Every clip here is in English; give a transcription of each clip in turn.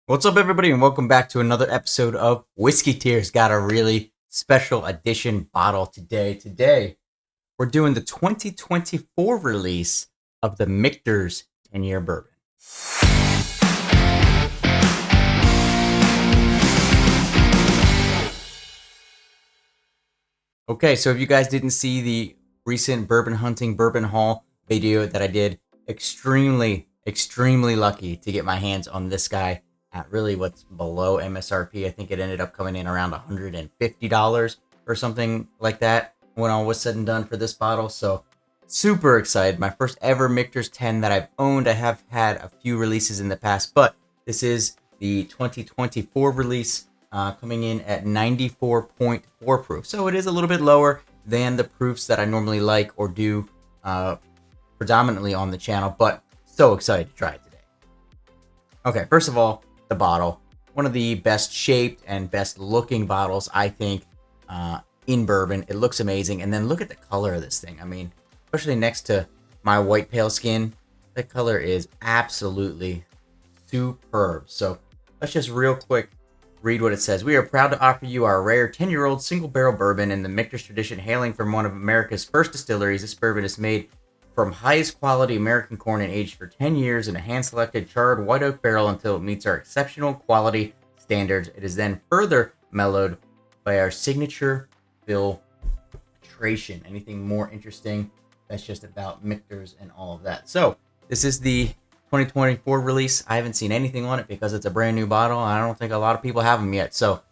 What's up, everybody, and welcome back to another episode of Whiskey Tears. Got a really special edition bottle today. Today, we're doing the 2024 release of the Michter's 10-year bourbon. Okay, so if you guys didn't see the recent bourbon hunting, bourbon haul video that I did, extremely lucky to get my hands on this guy at really what's below MSRP. I think it ended up coming in around $150 or something like that when all was said and done for this bottle. So super excited. My first ever Michter's 10 that I've owned. I have had a few releases in the past, but this is the 2024 release, coming in at 94.4 proof. So it is a little bit lower than the proofs that I normally like or do predominantly on the channel, but so excited to try it today. Okay, first of all, the bottle. One of the best shaped and best looking bottles, I think, in bourbon. It looks amazing. And then look at the color of this thing. I mean, especially next to my white pale skin, the color is absolutely superb. So let's just real quick read what it says. We are proud to offer you our rare 10-year-old single barrel bourbon in the Michter's tradition, hailing from one of America's first distilleries. This bourbon is made from highest quality American corn and aged for 10 years in a hand-selected charred white oak barrel until it meets our exceptional quality standards. It is then further mellowed by our signature filtration. Anything more interesting? That's just about Michter's and all of that. So this is the 2024 release. I haven't seen anything on it because it's a brand new bottle. I don't think a lot of people have them yet. So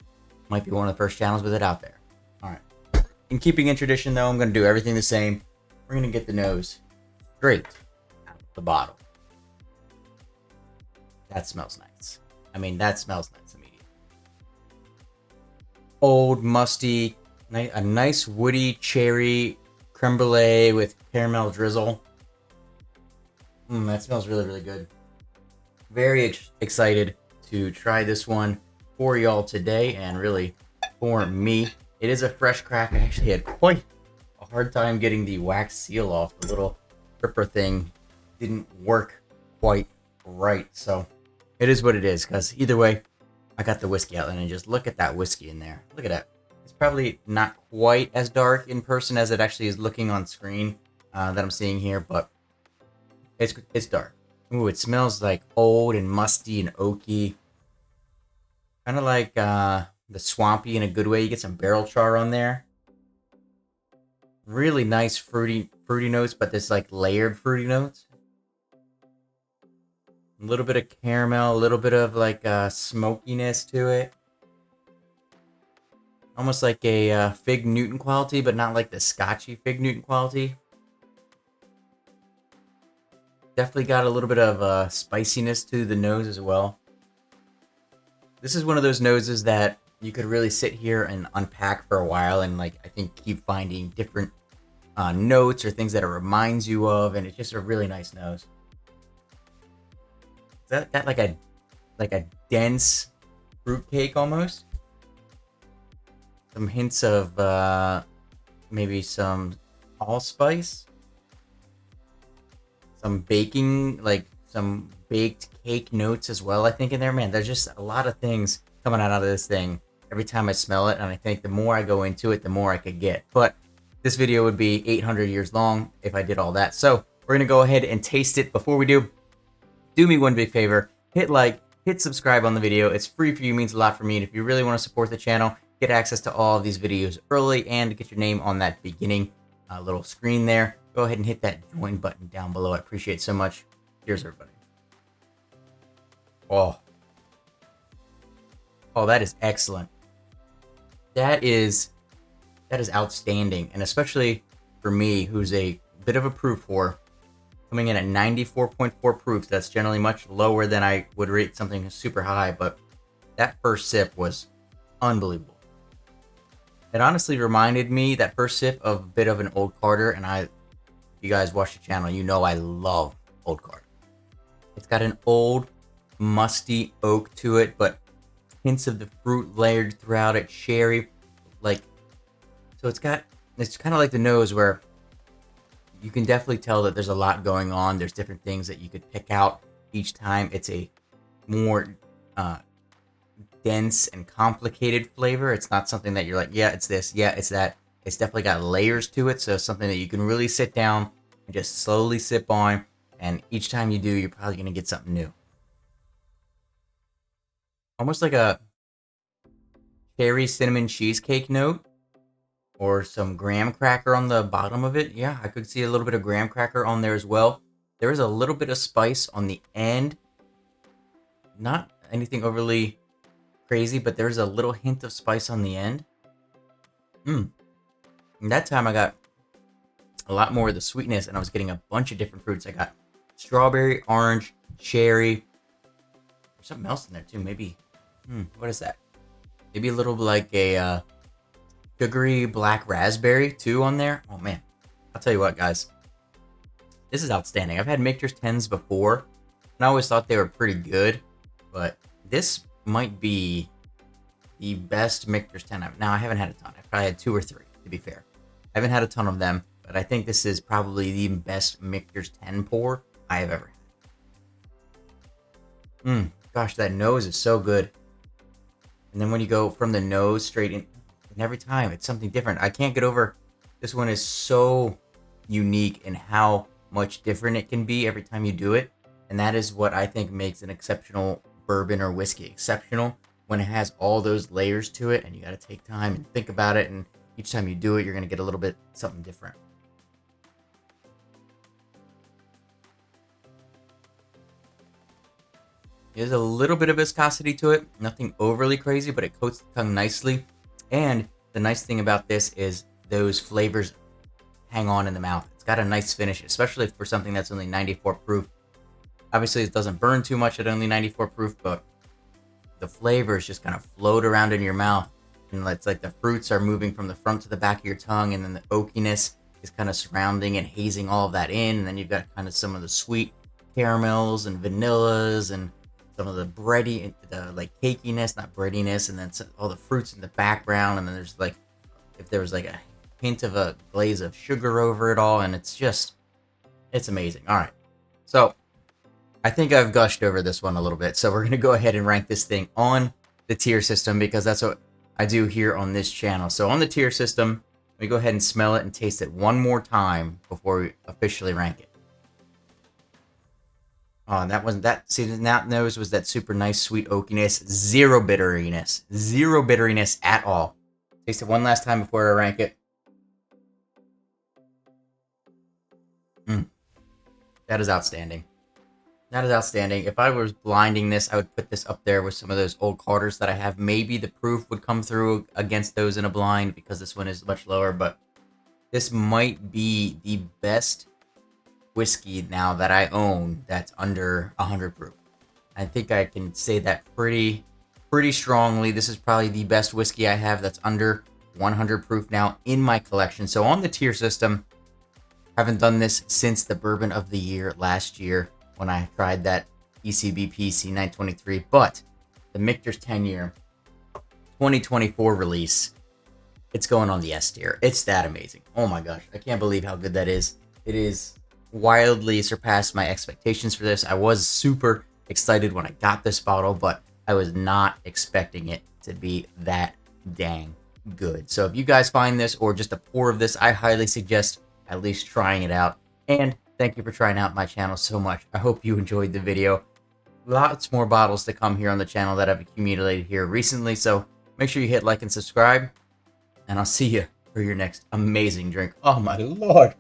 might be one of the first channels with it out there. All right. In keeping in tradition, though, I'm going to do everything the same. We're going to get the nose straight out of the bottle. That smells nice. I mean, that smells nice immediately. Old, musty, a nice woody cherry creme brulee with caramel drizzle. That smells really good. Very excited to try this one for y'all today, and really for me. It is a fresh crack. I actually had quite a hard time getting the wax seal off. The little gripper thing didn't work quite right, so it is what it is, because either way, I got the whiskey out, and just look at that whiskey in there. Look at that. It's probably not quite as dark in person as it actually is looking on screen that I'm seeing here, but it's dark. Ooh, it smells like old and musty and oaky, kind of like the swampy in a good way. You get some barrel char on there. Really nice fruity notes, but this like layered fruity notes. A little bit of caramel, a little bit of like smokiness to it. Almost like a Fig Newton quality, but not like the Scotchy Fig Newton quality. Definitely got a little bit of spiciness to the nose as well. This is one of those noses that you could really sit here and unpack for a while, and like I think keep finding different notes or things that it reminds you of, and it's just a really nice nose. It's got like a dense fruitcake almost. Some hints of maybe some allspice, some baking, like some baked cake notes as well, I think, in there. Man, there's just a lot of things coming out of this thing every time I smell it, and I think the more I go into it, the more I could get. But this video would be 800 years long if I did all that. So we're going to go ahead and taste it. Before we do me one big favor. Hit like, hit subscribe on the video. It's free for you, means a lot for me. And if you really want to support the channel, get access to all of these videos early and get your name on that beginning little screen there, go ahead and hit that join button down below. I appreciate it so much. Cheers, everybody. Oh, that is excellent. That is outstanding, and especially for me, who's a bit of a proof whore, coming in at 94.4 proof. That's generally much lower than I would rate something super high, but that first sip was unbelievable. It honestly reminded me, that first sip, of a bit of an Old Carter, and if you guys watch the channel, you know I love Old Carter. It's got an old, musty oak to it, but hints of the fruit layered throughout it, cherry, like, so it's kind of like the nose where you can definitely tell that there's a lot going on. There's different things that you could pick out each time. It's a more dense and complicated flavor. It's not something that you're like, yeah, it's this, yeah, it's that. It's definitely got layers to it, so it's something that you can really sit down and just slowly sip on, and each time you do, you're probably going to get something new. Almost like a cherry cinnamon cheesecake note, or some graham cracker on the bottom of it. Yeah, I could see a little bit of graham cracker on there as well. There is a little bit of spice on the end. Not anything overly crazy, but there's a little hint of spice on the end. And that time I got a lot more of the sweetness, and I was getting a bunch of different fruits. I got strawberry, orange, cherry. There's something else in there too. Maybe, what is that? Maybe a little like a sugary black raspberry too on there. Oh man, I'll tell you what, guys. This is outstanding. I've had Michter's 10s before, and I always thought they were pretty good, but this might be the best Michter's 10. Now, I haven't had a ton. I've probably had 2 or 3, to be fair. I haven't had a ton of them, but I think this is probably the best Michter's 10 pour I have ever had. Gosh, that nose is so good. And then when you go from the nose straight in, and every time it's something different. I can't get over, this one is so unique in how much different it can be every time you do it. And that is what I think makes an exceptional bourbon or whiskey exceptional, when it has all those layers to it, and you got to take time and think about it, and each time you do it, you're going to get a little bit something different. There's a little bit of viscosity to it, nothing overly crazy, but it coats the tongue nicely. And the nice thing about this is those flavors hang on in the mouth. It's got a nice finish, especially for something that's only 94 proof. Obviously, it doesn't burn too much at only 94 proof, but the flavors just kind of float around in your mouth. And it's like the fruits are moving from the front to the back of your tongue, and then the oakiness is kind of surrounding and hazing all of that in. And then you've got kind of some of the sweet caramels and vanillas and some of the bready, the like cakiness, not breadiness, and then all the fruits in the background. And then there's like, if there was like a hint of a glaze of sugar over it all, and it's amazing. All right, so I think I've gushed over this one a little bit, so we're going to go ahead and rank this thing on the tier system, because that's what I do here on this channel. So on the tier system, we go ahead and smell it and taste it one more time before we officially rank it. Oh, and that wasn't that. See, that nose was that super nice sweet oakiness. Zero bitteriness. Zero bitteriness at all. Taste it one last time before I rank it. That is outstanding. That is outstanding. If I was blinding this, I would put this up there with some of those old Carters that I have. Maybe the proof would come through against those in a blind, because this one is much lower, but this might be the best whiskey now that I own that's under 100 proof. I think I can say that pretty strongly. This is probably the best whiskey I have that's under 100 proof now in my collection. So on the tier system, I haven't done this since the Bourbon of the Year last year, when I tried that ECBP C923, but the Michter's 10-year 2024 release, it's going on the S tier. It's that amazing. Oh my gosh, I can't believe how good that is. It is wildly surpassed my expectations for this. I was super excited when I got this bottle, but I was not expecting it to be that dang good. So if you guys find this, or just a pour of this, I highly suggest at least trying it out. And thank you for trying out my channel so much. I hope you enjoyed the video. Lots more bottles to come here on the channel that I've accumulated here recently, so make sure you hit like and subscribe, and I'll see you for your next amazing drink. Oh my lord.